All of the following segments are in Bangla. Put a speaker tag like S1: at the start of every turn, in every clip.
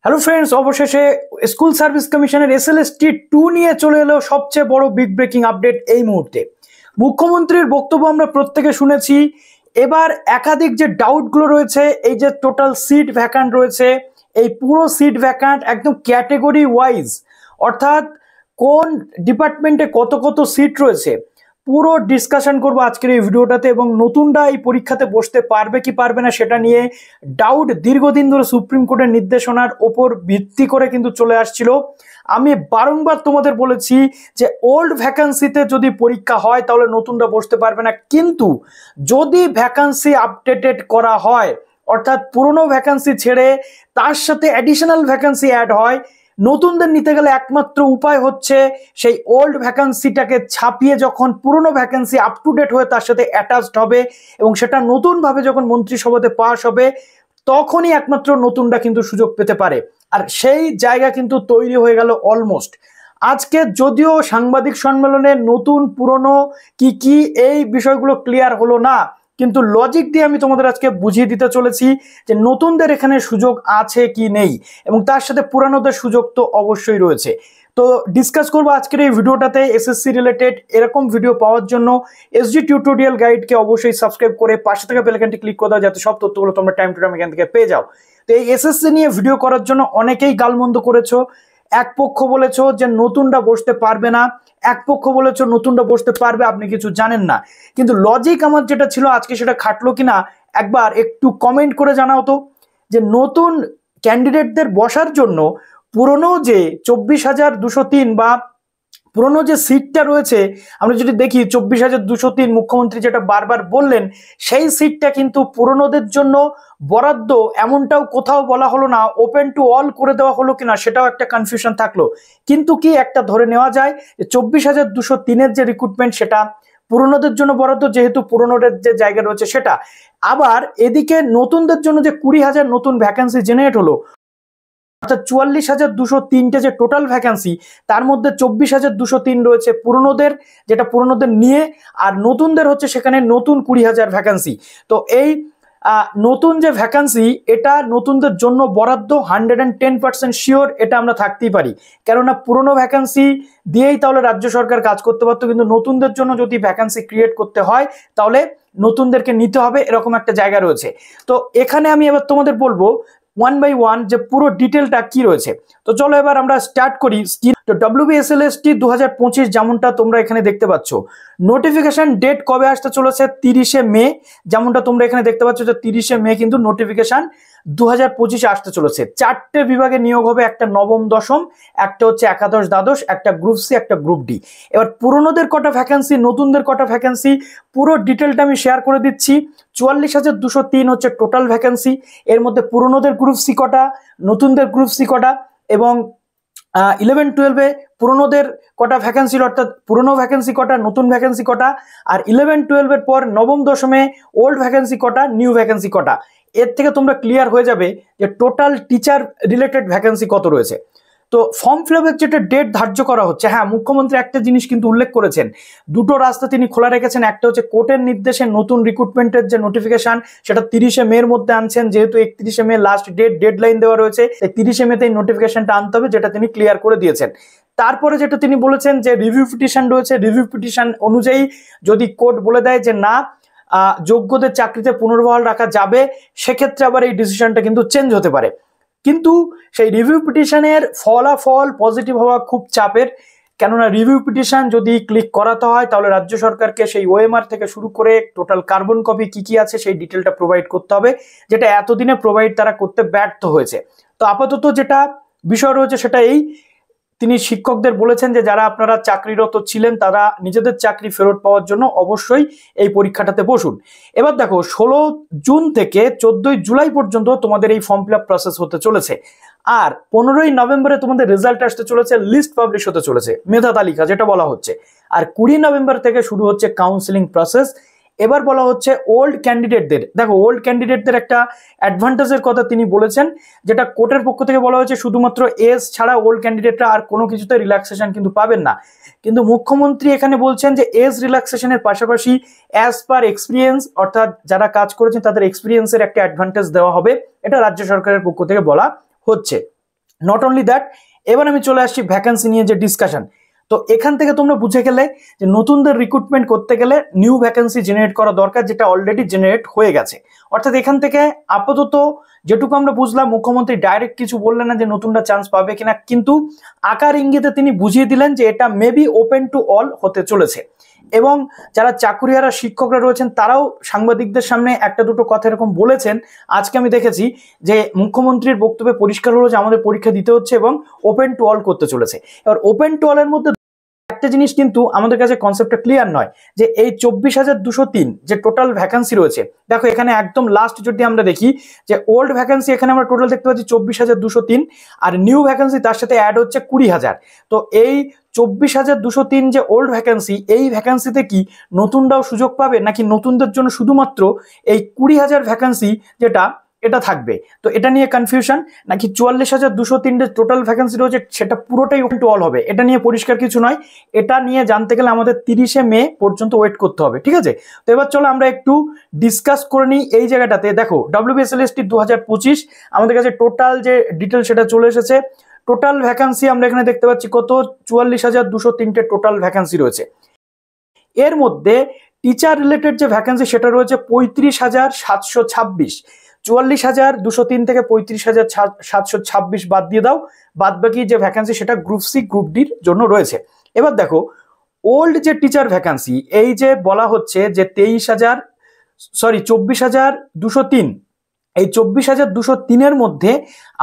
S1: হ্যালো ফ্রেন্ডস, অবশেষে স্কুল সার্ভিস কমিশনের এসএলএসটি 2 নিয়ে চলে এলো সবচেয়ে বড় বিগ ব্রেকিং আপডেট এই মুহূর্তে। মুখ্যমন্ত্রীর বক্তব্য আমরা প্রত্যেকে শুনেছি। এবার একাধিক যে ডাউটগুলো রয়েছে, এই যে টোটাল সিট ভ্যাকান্ট রয়েছে, এই পুরো সিট ভ্যাকান্ট একদম ক্যাটেগরি ওয়াইজ, অর্থাৎ কোন ডিপার্টমেন্টে কত কত সিট রয়েছে, পুরো ডিসকাশন করবো আজকের এই ভিডিওটাতে। এবং নতুনরা এই পরীক্ষাতে বসতে পারবে কি পারবে না সেটা নিয়ে ডাউট দীর্ঘদিন ধরে সুপ্রিম কোর্টের নির্দেশনার ওপর ভিত্তি করে কিন্তু চলে আসছিল। আমি বারংবার তোমাদের বলেছি যে ওল্ড ভ্যাকান্সিতে যদি পরীক্ষা হয় তাহলে নতুনরা বসতে পারবে না, কিন্তু যদি ভ্যাকান্সি আপডেটেড করা হয়, অর্থাৎ পুরনো ভ্যাকান্সি ছেড়ে তার সাথে অ্যাডিশনাল ভ্যাকান্সি অ্যাড হয়, নতুনদের নিতে গেলে একমাত্র উপায় হচ্ছে সেই ওল্ড ভ্যাকান্সিটাকে ছাপিয়ে যখন পুরনো ভ্যাকান্সি আপ টু ডেট হয়ে তার সাথে অ্যাটাচড হবে এবং সেটা নতুনভাবে যখন মন্ত্রিসভাতে পাস হবে, তখনই একমাত্র নতুনরা কিন্তু সুযোগ পেতে পারে। আর সেই জায়গা কিন্তু তৈরি হয়ে গেল অলমোস্ট। আজকে যদিও সাংবাদিক সম্মেলনে নতুন পুরনো কি কি এই বিষয়গুলো ক্লিয়ার হলো না, কিন্তু লজিক দিয়ে আমি তোমাদের আজকে বুঝিয়ে দিতে চলেছি যে নতুনদের এখানে সুযোগ আছে কি নেই, এবং তার সাথে পুরানোদের সুযোগ তো অবশ্যই রয়েছে। তো ডিসকাস করবো আজকের এই ভিডিওটাতে। এসএসসি রিলেটেড এরকম ভিডিও পাওয়ার জন্য এসজি টিউটোরিয়াল গাইডকে অবশ্যই সাবস্ক্রাইব করে পাশে থাকা বেল আইকনটি ক্লিক করে দাও, যাতে সব তথ্যগুলো তোমরা টাইম টু টাইম এখান থেকে পেয়ে যাও। তো এই এসএসসি নিয়ে ভিডিও করার জন্য অনেকেই গালমন্দ করেছো। এক পক্ষ বলেছো যে নতুনরা বসতে পারবে না, এক পক্ষ বলেছো নতুনরা বসতে পারবে, আপনি কিছু জানেন না। কিন্তু লজিক আমার যেটা ছিল আজকে সেটা খাটলো কিনা একবার একটু কমেন্ট করে জানাও তো, যে নতুন ক্যান্ডিডেটদের বসার জন্য পুরনো যে 24,203 বা পুরনো যে সিটটা রয়েছে, আমরা যদি দেখি 24,203 মুখ্যমন্ত্রী যেটা বারবার বললেন, সেই সিটটা কিন্তু পুরনোদের জন্য বরাদ্দ এমনটাও কোথাও বলা হলো না। ওপেন টু অল করে দেওয়া হলো কিনা সেটাও একটা কনফিউশন থাকলো। কিন্তু কি একটা ধরে নেওয়া যায় যে 24,203-এর যে রিক্রুটমেন্ট সেটা পুরনোদের জন্য বরাদ্দ, যেহেতু পুরনোদের যে জায়গা রয়েছে সেটা। আবার এদিকে নতুনদের জন্য যে 20,000 নতুন ভ্যাকান্সি জেনারেট হলো, অর্থাৎ 44,203টে যে টোটাল ভ্যাকান্সি, তার মধ্যে 24,203 রয়েছে পুরনোদের, যেটা পুরনোদের নিয়ে, আর নতুনদের হচ্ছে সেখানে নতুন 20,000 ভ্যাকান্সি। তো এই নতুন যে ভ্যাকান্সি, এটা নতুনদের জন্য বরাদ্দ 110% শিওর, এটা আমরা থাকতেই পারি। কেননা পুরনো ভ্যাকান্সি দিয়েই তাহলে রাজ্য সরকার কাজ করতে পারতো, কিন্তু নতুনদের জন্য যদি ভ্যাকান্সি ক্রিয়েট করতে হয় তাহলে নতুনদেরকে নিতে হবে, এরকম একটা জায়গা রয়েছে। তো এখানে আমি এবার তোমাদের বলবো ওয়ান বাই ওয়ান যে পুরো ডিটেলটা কি রয়েছে। তো চলো এবার আমরা স্টার্ট করি। তো WBSLST 2025 যেমনটা তোমরা এখানে দেখতে পাচ্ছ, নোটিফিকেশন ডেট কবে আসতে চলেছে 30শে মে, যেমনটা তোমরা এখানে দেখতে পাচ্ছ যে 30শে মে কিন্তু নোটিফিকেশন 2025 আসতে চলেছে। 4টে বিভাগে নিয়োগ হবে, একটা নবম দশম, একটা হচ্ছে একাদশ দ্বাদশ, একটা গ্রুপ সি, একটা গ্রুপ ডি। এবার পুরনোদের কটা ভ্যাকান্সি, নতুনদের কটা ভ্যাকান্সি, পুরো ডিটেলটা আমি শেয়ার করে দিচ্ছি। 44,203 হচ্ছে টোটাল ভ্যাকান্সি, এর মধ্যে পুরনোদের গ্রুপ সি কটা, নতুনদের গ্রুপ সি কটা, এবং 11-12-এ পুরনোদের কটা ভ্যাকান্সি, অর্থাৎ পুরনো ভ্যাকান্সি কটা, নতুন ভ্যাকান্সি কটা, আর 11-12-এর পর নবম দশমে ওল্ড ভ্যাকান্সি কটা, নিউ ভ্যাকান্সি কটা। এর থেকে তোমরা ক্লিয়ার হয়ে যাবে যে টোটাল টিচার রিলেটেড ভ্যাকান্সি কত রয়েছে। তো ফর্ম ফিল আপের যেটা ডেট ধার্য করা হচ্ছে, হ্যাঁ মুখ্যমন্ত্রী একটা জিনিস কিন্তু উল্লেখ করেছেন, দুটো রাস্তা তিনি খোলা রেখেছেন। একটা হচ্ছে কোর্টের নির্দেশে নতুন রিক্রুটমেন্টের যে নোটিফিকেশন সেটা 30শে মের মধ্যে আনছেন, যেহেতু 31শে মে লাস্ট ডেডলাইন দেওয়া রয়েছে, 30শে মেতেই নোটিফিকেশনটা আনতে হবে, যেটা তিনি ক্লিয়ার করে দিয়েছেন। তারপরে যেটা তিনি বলেছেন যে রিভিউ পিটিশন রয়েছে, রিভিউ পিটিশন অনুযায়ী যদি কোর্ট বলে দেয় যে না যোগ্যদের চাকরিতে পুনর্বহাল রাখা যাবে, সেক্ষেত্রে আবার এই ডিসিশনটা কিন্তু চেঞ্জ হতে পারে। কিন্তু সেই রিভিউ পিটিশনের ফলাফল পজিটিভ হওয়া খুব চাপের, কেননা রিভিউ পিটিশন যদি ক্লিক করাতে হয় তাহলে রাজ্য সরকারকে সেই ওএমআর থেকে শুরু করে টোটাল কার্বন কপি কি কি আছে সেই ডিটেলটা প্রোভাইড করতে হবে, যেটা এতদিনে প্রোভাইড তারা করতে ব্যর্থ হয়েছে। তো আপাতত যেটা বিষয় রয়েছে সেটা এই, তিনি শিক্ষকদের বলেছেন যে যারা আপনারা চাকরিরত ছিলেন তারা নিজেদের চাকরি ফেরত পাওয়ার জন্য অবশ্যই এই পরীক্ষাটাতে বসুন। এবার দেখো 16 জুন থেকে 14 জুলাই পর্যন্ত তোমাদের এই ফর্ম ফিল আপ প্রসেস হতে চলেছে, আর 15 নভেম্বরে তোমাদের রেজাল্ট আসতে চলেছে, লিস্ট পাবলিশ হতে চলেছে, মেধা তালিকা যেটা বলা হচ্ছে, আর 20 নভেম্বর থেকে শুরু হচ্ছে কাউন্সিলিং প্রসেস। এবার বলা হচ্ছে ওল্ড ক্যান্ডিডেটদের, দেখো ওল্ড ক্যান্ডিডেটদের একটা অ্যাডভান্টেজের কথা তিনি বলেছেন, যেটা কোর্টের পক্ষ থেকে বলা হয়েছে শুধুমাত্র এজ ছাড়া ওল্ড ক্যান্ডিডেটরা আর কোনো কিছুতে রিল্যাক্সেশন কিন্তু পাবেন না। কিন্তু মুখ্যমন্ত্রী এখানে বলছেন যে এজ রিল্যাক্সেশনের পাশাপাশি অ্যাজ পার এক্সপিরিয়েন্স, অর্থাৎ যারা কাজ করেছেন তাদের এক্সপিরিয়েন্সের একটা অ্যাডভান্টেজ দেওয়া হবে, এটা রাজ্য সরকারের পক্ষ থেকে বলা হচ্ছে। নট অনলি দ্যাট, এবার আমি চলে আসছি ভ্যাকেন্সি নিয়ে যে ডিসকাশন। তো এখান থেকে তোমরা বুঝে গেলে যে নতুনদের রিক্রুটমেন্ট করতে গেলে নিউ ভ্যাকেন্সি জেনারেট করা দরকার, যেটা অলরেডি জেনারেট হয়ে গেছে। অর্থাৎ এখান থেকে আপাতত যেটুকু আমরা বুঝলাম, মুখ্যমন্ত্রী ডাইরেক্ট কিছু বললেন না যে নতুনরা চান্স পাবে কিনা, কিন্তু আকার ইঙ্গিতে তিনি বুঝিয়ে দিলেন যে এটা মেবি ওপেন টু অল হতে চলেছে। এবং যারা চাকুরিহারা শিক্ষকরা রয়েছেন তারাও সাংবাদিকদের সামনে একটা দুটো কথা এরকম বলেছেন। আজকে আমি দেখেছি যে মুখ্যমন্ত্রীর বক্তব্যে পরিষ্কার হলো যে আমাদের পরীক্ষা দিতে হচ্ছে এবং ওপেন টু অল করতে চলেছে। এবার ওপেন টু অলের মধ্যে একটা জিনিস কিন্তু আমাদের কাছে কনসেপ্টটা ক্লিয়ার নয়, যে এই 24,203 যে টোটাল ভ্যাকেন্সি রয়েছে, দেখো এখানে একদম লাস্ট যদি আমরা দেখি যে ওল্ড ভ্যাকেন্সি এখানে আমরা টোটাল দেখতে পাচ্ছি 24,203, আর নিউ ভ্যাকেন্সি তার সাথে অ্যাড হচ্ছে 20,000। তো এই 24,203 যে ওল্ড ভ্যাকেন্সি, এই ভ্যাকেন্সিতে কি নতুনরাও সুযোগ পাবে, নাকি নতুনদের জন্য শুধুমাত্র এই 20,000 ভ্যাকেন্সি যেটা এটা থাকবে? তো এটা নিয়ে কনফিউশন, নাকি 44,203 যে টোটাল ভ্যাকেন্সি রয়েছে সেটা পুরোটাই ওপেন টু অল হবে, এটা নিয়ে পরিষ্কার কিছু নয়। এটা নিয়ে জানতে গেলে আমাদের 30শে মে পর্যন্ত ওয়েট করতে হবে, ঠিক আছে? তো এবার চলো আমরা একটু ডিসকাস করে নিই এই জায়গাটাতে। দেখো WBSLST 2025 আমাদের কাছে টোটাল যে ডিটেল সেটা চলে এসেছে। টোটাল ভ্যাকেন্সি আমরা এখানে দেখতে পাচ্ছি কত, 44,203 টোটাল ভ্যাকেন্সি রয়েছে। এর মধ্যে টিচার রিলেটেড যে ভ্যাকেন্সি সেটা রয়েছে 35,726। 44,203 থেকে 35,726 বাদ দিয়ে দাও, বাদ বাকি যে ভ্যাকেন্সি সেটা গ্রুপ সি গ্রুপ ডির জন্য রয়েছে। এবার দেখো ওল্ড যে টিচার ভ্যাকেন্সি, এই যে বলা হচ্ছে যে 24,203, এই 24,203 মধ্যে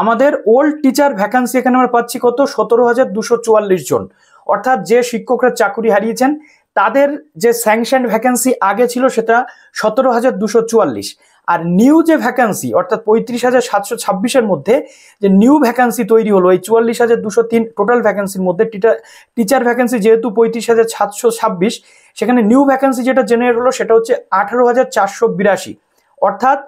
S1: আমাদের ওল্ড টিচার ভ্যাকেন্সি এখানে আমরা পাচ্ছি কত, 17,244 জন। অর্থাৎ যে শিক্ষকরা চাকরি হারিয়েছেন তাদের যে স্যাংশন ভ্যাকেন্সি আগে ছিল সেটা 17,244। আর নিউ যে ভ্যাকেন্সি অর্থাৎ 35,726 মধ্যে যে নিউ ভ্যাকেন্সি তৈরি হলো এই 44,203 টোটাল ভ্যাকেন্সির মধ্যে, টিচার ভ্যাকেন্সি যেহেতু 35,726, সেখানে নিউ ভ্যাকেন্সি যেটা জেনারেট হলো সেটা হচ্ছে 18,482। অর্থাৎ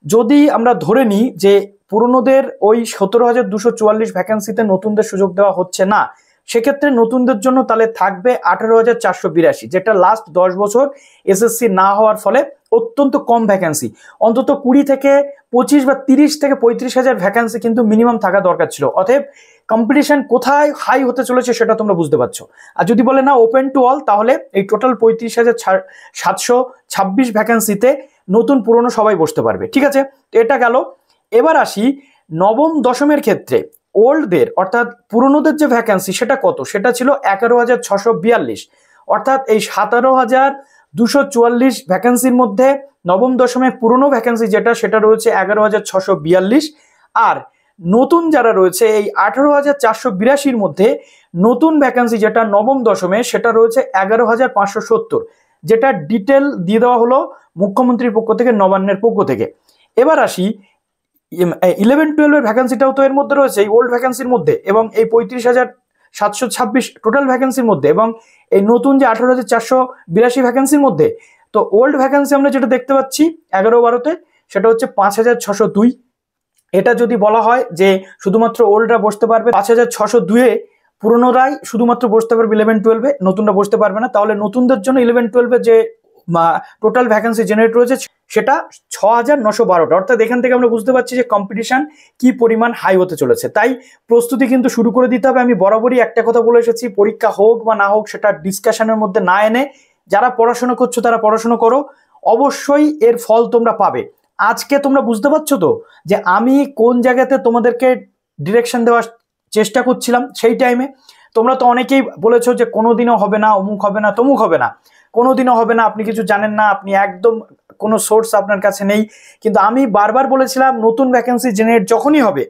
S1: যদি আমরা ধরে নিই যে পুরনোদের ওই 17,244 ভ্যাকেন্সিতে নতুনদের সুযোগ দেওয়া হচ্ছে না, সেক্ষেত্রে নতুনদের জন্য তাহলে থাকবে 18,482, যেটা লাস্ট 10 বছর এসএসসি না হওয়ার ফলে অত্যন্ত কম ভ্যাকেন্সি। অন্তত 20 থেকে 25 বা 30 থেকে 35,000 ভ্যাকেন্সি কিন্তু মিনিমাম থাকা দরকার ছিল। অতএব কম্পিটিশন কোথায় হাই হতে চলেছে সেটা তোমরা বুঝতে পারছো। আর যদি বলে না ওপেন টু অল, তাহলে এই টোটাল 35,726 ভ্যাকেন্সিতে নতুন পুরনো সবাই বসতে পারবে, ঠিক আছে? তো এটা গেল। এবার আসি নবম দশমের ক্ষেত্রে ওল্ডদের অর্থাৎ পুরনোদের যে ভ্যাকেন্সি সেটা কত, সেটা ছিল 11,642। অর্থাৎ এই 17,244 ভ্যাকেন্সির মধ্যে নবম দশমে পুরনো ভ্যাকেন্সি যেটা সেটা রয়েছে 11,642, আর নতুন যারা রয়েছে এই 18,482 মধ্যে নতুন ভ্যাকেন্সি যেটা নবম দশমে সেটা রয়েছে 11,570, যেটা ডিটেল দিয়ে দেওয়া হলো মুখ্যমন্ত্রীর পক্ষ থেকে, নবান্নের পক্ষ থেকে। এবার আসি 11-12 ভ্যাকেন্সিটাও তো এর মধ্যে রয়েছে এই ওল্ড ভ্যাকেন্সির মধ্যে, এবং এই 35,726 টোটাল ভ্যাকেন্সির মধ্যে, এবং এই নতুন যে 18,482 ভ্যাকেন্সির মধ্যে। তো ওল্ড ভ্যাকেন্সি আমরা যেটা দেখতে পাচ্ছি 11-12-তে সেটা হচ্ছে 5,602। এটা যদি বলা হয় যে শুধুমাত্র ওল্ডরা বসতে পারবে 5,602-এ, পুরনোরাই শুধুমাত্র বসতে পারবে 11-12-এ, নতুনরা বসতে পারবে না, তাহলে নতুনদের জন্য 11-12-এ যে টোটাল ভ্যাকেন্সি জেনারেট রয়েছে সেটা 6,912টা। অর্থাৎ এখান থেকে আমরা বুঝতে পারছি যে কম্পিটিশন কি পরিমাণ হাই হতে চলেছে। তাই প্রস্তুতি কিন্তু শুরু করে দিতে হবে। আমি বরাবরই একটা কথা বলে এসেছি, পরীক্ষা হোক বা না হোক সেটা ডিসকাশনের মধ্যে না এনে যারা পড়াশোনা করছো তারা পড়াশোনা করো, অবশ্যই এর ফল তোমরা পাবে। আজকে তোমরা বুঝতে পারছো তো যে আমি কোন জায়গাতে তোমাদেরকে ডিরেকশন দেওয়ার চেষ্টা করছিলাম সেই টাইমে। তোমরা তো অনেকেই বলেছো যে কোনোদিনও হবে না, অমুক হবে না, তমুক হবে না, কোনোদিনও হবে না, আপনি কিছু জানেন না, আপনি একদম কোনো সোর্স আপনার কাছে নেই। কিন্তু আমি বারবার বলেছিলাম নতুন ভ্যাকেন্সি জেনারেট যখনই হবে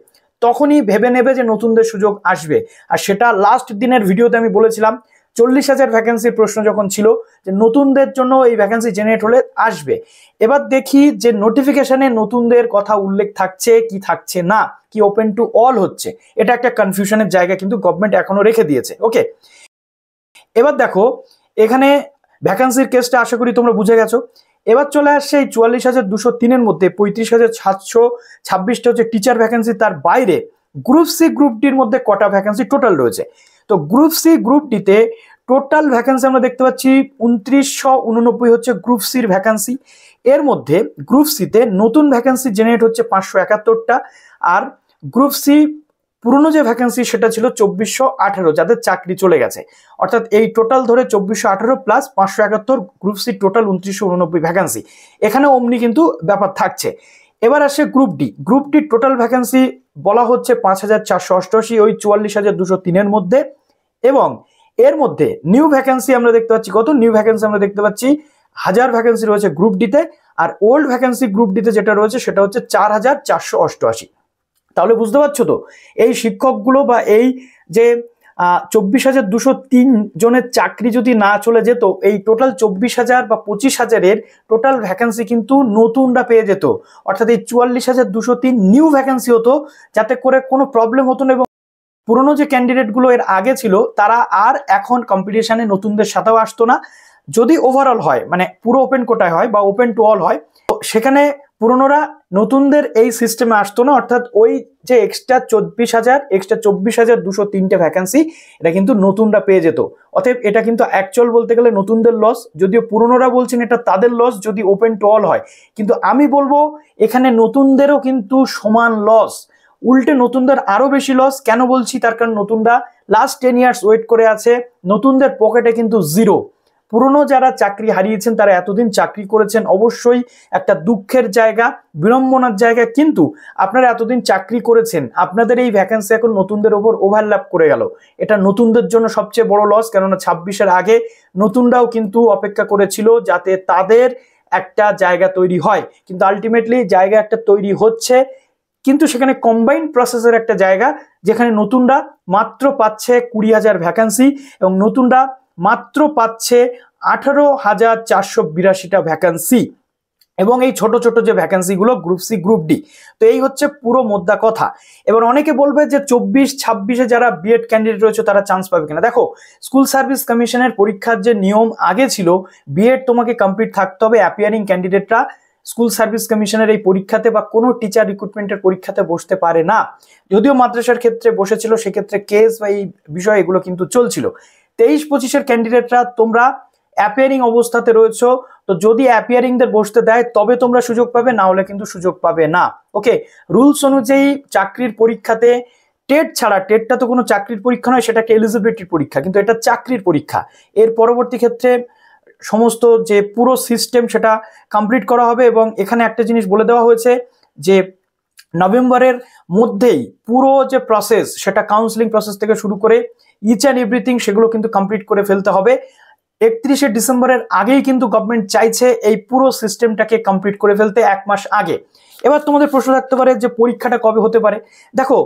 S1: তখনই ভেবে নেবে যে নতুনদের সুযোগ আসবে। আর সেটা লাস্ট দিনের ভিডিওতে আমি বলেছিলাম 40,000 ভ্যাকেন্সির প্রশ্ন যখন ছিল যে নতুনদের জন্য এই ভ্যাকেন্সি জেনারেট হলে আসবে। এবার দেখি যে নোটিফিকেশনে নতুনদের কথা উল্লেখ থাকছে কি থাকছে না, কি ওপেন টু অল হচ্ছে, এটা একটা কনফিউশনের জায়গা কিন্তু গভর্নমেন্ট এখনো রেখে দিয়েছে। ওকে, এবার দেখো এখানে ভ্যাকেন্সির কেসটা আশা করি তোমরা বুঝে গেছো। এবার চলে আসছে এই 44,203-এর মধ্যে 35,726টা হচ্ছে টিচার ভ্যাকেন্সি, তার বাইরে গ্রুপ সি গ্রুপ ডির মধ্যে কটা ভ্যাকেন্সি টোটাল রয়েছে। তো গ্রুপ সি গ্রুপ ডিতে টোটাল ভ্যাকেন্সি আমরা দেখতে পাচ্ছি 2989 হচ্ছে গ্রুপ সির ভ্যাকেন্সি। এর মধ্যে গ্রুপ সিতে নতুন ভ্যাকেন্সি জেনারেট হচ্ছে 571টা, আর গ্রুপ সি পুরনো যে ভ্যাকেন্সি সেটা ছিল 2418, যাদের চাকরি চলে গেছে। অর্থাৎ এই টোটাল ধরে 2418 plus 571, group C total 2989 vacancy. এখানে অমনি কিন্তু ব্যাপার থাকছে। এবার আসে group D. Group D total vacancy বলা হচ্ছে 5488, ওই 44,203 মধ্যে। এবং এর মধ্যে নিউ ভ্যাকেন্সি আমরা দেখতে পাচ্ছি কত? নিউ ভ্যাকেন্সি আমরা দেখতে পাচ্ছি 1000 ভ্যাকেন্সি রয়েছে গ্রুপ ডিতে, আর ওল্ড ভ্যাকেন্সি গ্রুপ ডিতে যেটা রয়েছে সেটা হচ্ছে 4488। তাহলে বুঝতে পারছো তো, এই শিক্ষকগুলো বা এই যে 24,203 জনের চাকরি যদি না চলে যেত, এই টোটাল 24,000 বা 25,000-এর টোটাল ভ্যাকেন্সি কিন্তু নতুনরা পেয়ে যেত। অর্থাৎ এই 44,203 নিউ ভ্যাকেন্সি হতো, যাতে করে কোনো প্রবলেম হতো না। এবং পুরনো যে ক্যান্ডিডেটগুলো এর আগে ছিল তারা আর এখন কম্পিটিশনে নতুনদের সাথেও আসতো না। যদি ওভারঅল হয়, মানে পুরো ওপেন কোটায় হয় বা ওপেন টু অল হয়, তো সেখানে পুরনোরা নতুনদের এই সিস্টেমে আসতো না। অর্থাৎ ওই যে এক্সট্রা 24,203টে ভ্যাকেন্সি, এটা কিন্তু নতুনরা পেয়ে যেত। অতএব এটা কিন্তু অ্যাকচুয়াল বলতে গেলে নতুনদের লস, যদিও পুরনোরা বলছেন এটা তাদের লস যদি ওপেন টু অল হয়। কিন্তু আমি বলবো এখানে নতুনদেরও কিন্তু সমান লস, উল্টে নতুনদের আরো বেশি লস। কেন বলছি? তার কারণ নতুনরা লাস্ট 10 ইয়ার্স ওয়েট করে আছে, নতুনদের পকেটে কিন্তু জিরো। পুরনো যারা চাকরি হারিয়েছেন তারা এতদিন চাকরি করেছেন, অবশ্যই একটা দুঃখের জায়গা, বিড়ম্বনার জায়গা। কিন্তু আপনারা এতদিন চাকরি করেছেন, আপনাদের এই ভ্যাকেন্সি এখন নতুনদের ওপর ওভারল্যাপ করে গেল। এটা নতুনদের জন্য সবচেয়ে বড় লস, কেননা 26-এর আগে নতুনরাও কিন্তু অপেক্ষা করেছিল যাতে তাদের একটা জায়গা তৈরি হয়, কিন্তু আলটিমেটলি জায়গা একটা তৈরি হচ্ছে, কিন্তু সেখানে কম্বাইন্ড প্রসেসের একটা জায়গা, যেখানে নতুনরা মাত্র পাচ্ছে 20,000 ভ্যাকেন্সি এবং নতুনরা মাত্র পাচ্ছে 18,482টা ভ্যাকেন্সি। এবং এই ছোট ছোট যে ভ্যাকেন্সিগুলো গ্রুপ সি গ্রুপ ডি। তো এই হচ্ছে পুরো মোদ্দা কথা। এবার অনেকে বলবে যে 24-26-এ যারা বিএড ক্যান্ডিডেট রয়েছে তারা চান্স পাবে কিনা। দেখো, স্কুল সার্ভিস কমিশনের পরীক্ষার যে নিয়ম আগে ছিল, বিএড তোমাকে কমপ্লিট থাকতে হবে। অ্যাপিয়ারিং ক্যান্ডিডেটরা স্কুল সার্ভিস কমিশনের এই পরীক্ষাতে বা কোনো টিচার রিক্রুটমেন্টের পরীক্ষাতে বসতে পারে না। যদিও মাদ্রাসার ক্ষেত্রে বসেছিল, সেক্ষেত্রে কেস বা এই বিষয় এগুলো কিন্তু চলছিল। 23-25-এর ক্যান্ডিডেটরা তোমরা অ্যাপিয়ারিং অবস্থাতে রয়েছো, তো যদি অ্যাপিয়ারিংদের বসতে দেয় তবে তোমরা সুযোগ পাবে, না হলে কিন্তু সুযোগ পাবে না। ওকে, রুলস অনুযায়ী চাকরির পরীক্ষাতে টেট ছাড়া, টেটটা তো কোনো চাকরির পরীক্ষা নয়, সেটাকে এলিজিবিলিটির পরীক্ষা, কিন্তু এটা চাকরির পরীক্ষা। এর পরবর্তী ক্ষেত্রে সমস্ত যে পুরো সিস্টেম সেটা কমপ্লিট করা হবে। এবং এখানে একটা জিনিস বলে দেওয়া হয়েছে যে নভেম্বরের মধ্যেই পুরো যে প্রসেস, সেটা কাউন্সিলিং প্রসেস থেকে শুরু করে ইচ অ্যান্ড এভরিথিং সেগুলো কিন্তু কমপ্লিট করে ফেলতে হবে। 31শে ডিসেম্বরের আগেই কিন্তু গভর্নমেন্ট চাইছে এই পুরো সিস্টেমটাকে কমপ্লিট করে ফেলতে, 1 মাস আগে। এবার তোমাদের প্রশ্ন থাকতে পারে যে পরীক্ষাটা কবে হতে পারে। দেখো,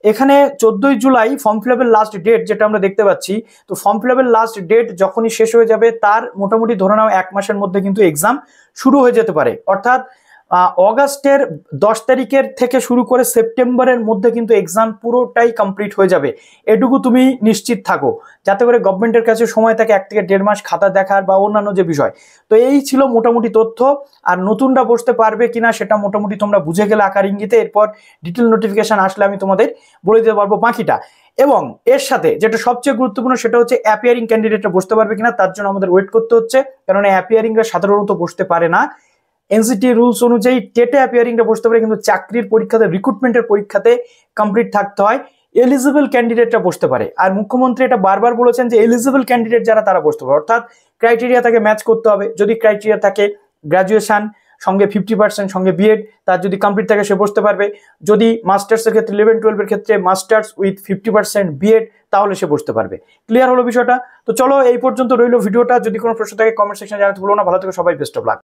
S1: এখানে 14ই জুলাই ফর্ম ফিল আপের লাস্ট ডেট যেটা আমরা দেখতে পাচ্ছি। তো ফর্ম ফিল আপের লাস্ট ডেট যখনই শেষ হয়ে যাবে, তার মোটামুটি ধরে নাও 1 মাসের মধ্যে কিন্তু এক্সাম শুরু হয়ে যেতে পারে। অর্থাৎ অগাস্টের 10 তারিখের থেকে শুরু করে সেপ্টেম্বরের মধ্যে কিন্তু এক্সাম পুরোটাই কমপ্লিট হয়ে যাবে, এটুকু তুমি নিশ্চিত থাকো, যাতে করে গভর্নমেন্টের কাছে সময় থাকে 1 থেকে 1.5 মাস খাতা দেখার বা অন্যান্য যে বিষয়। তো এই ছিল মোটামুটি তথ্য। আর নতুনরা বসতে পারবে কিনা সেটা মোটামুটি তোমরা বুঝে গেলে আকার ইঙ্গিতে। এরপর ডিটেল নোটিফিকেশন আসলে আমি তোমাদের বলে দিতে পারবো বাকিটা। এবং এর সাথে যেটা সবচেয়ে গুরুত্বপূর্ণ সেটা হচ্ছে অ্যাপিয়ারিং ক্যান্ডিডেটরা বসতে পারবে কিনা, তার জন্য আমাদের ওয়েট করতে হচ্ছে, কারণ অ্যাপিয়ারিংরা সাধারণত বসতে পারে না। এনসিটি রুলস অনুযায়ী টেটে অ্যাপিয়ারিংটা বসতে পারে, কিন্তু চাকরির পরীক্ষাতে, রিক্রুটমেন্টের পরীক্ষাতে কমপ্লিট থাকতে হয়। এলিজিবল ক্যান্ডিডেটরা বসতে পারে। আর মুখ্যমন্ত্রী এটা বারবার বলেছেন যে এলিজিবল ক্যান্ডিডেট যারা তারা বসতে পারে, অর্থাৎ ক্রাইটেরিয়া তাকে ম্যাচ করতে হবে। যদি ক্রাইটেরিয়া থাকে গ্র্যাজুয়েশন সঙ্গে 50% সঙ্গে বিএড, তার যদি কমপ্লিট থাকে সে বসতে পারবে। যদি মাস্টার্সের ক্ষেত্রে 11-12-এর ক্ষেত্রে মাস্টার্স উইথ 50% বিএড, তাহলে সে বসতে পারবে। ক্লিয়ার হলো বিষয়টা? তো চলো এই পর্যন্ত রইলো ভিডিওটা। যদি কোনো প্রশ্ন থাকে কমেন্ট সেকশনে জানাতে ভুলো না। ভালো থেকো সবাই, বেস্ট অফ লাক।